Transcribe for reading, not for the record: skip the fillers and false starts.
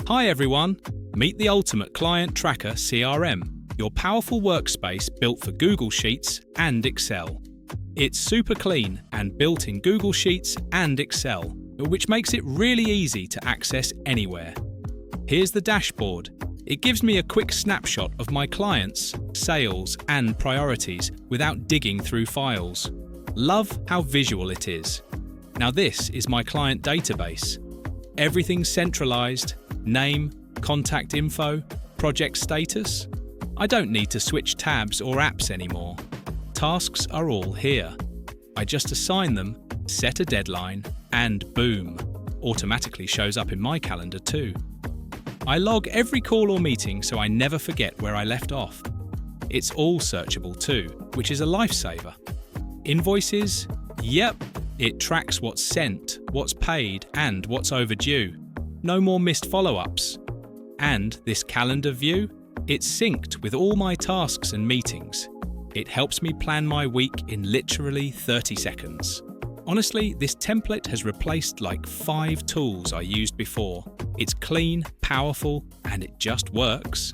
Hi everyone! Meet the ultimate Client Tracker CRM, your powerful workspace built for Google Sheets and Excel. It's super clean and built in Google Sheets and Excel, which makes it really easy to access anywhere. Here's the dashboard. It gives me a quick snapshot of my clients, sales, and priorities without digging through files. Love how visual it is. Now this is my client database. Everything's centralized: name, contact info, project status. I don't need to switch tabs or apps anymore. Tasks are all here. I just assign them, set a deadline, and boom, automatically shows up in my calendar too. I log every call or meeting so I never forget where I left off. It's all searchable too, which is a lifesaver. Invoices? Yep, it tracks what's sent, what's paid, and what's overdue. No more missed follow-ups. And this calendar view? It's synced with all my tasks and meetings. It helps me plan my week in literally 30 seconds. Honestly, this template has replaced like 5 tools I used before. It's clean, powerful, and it just works.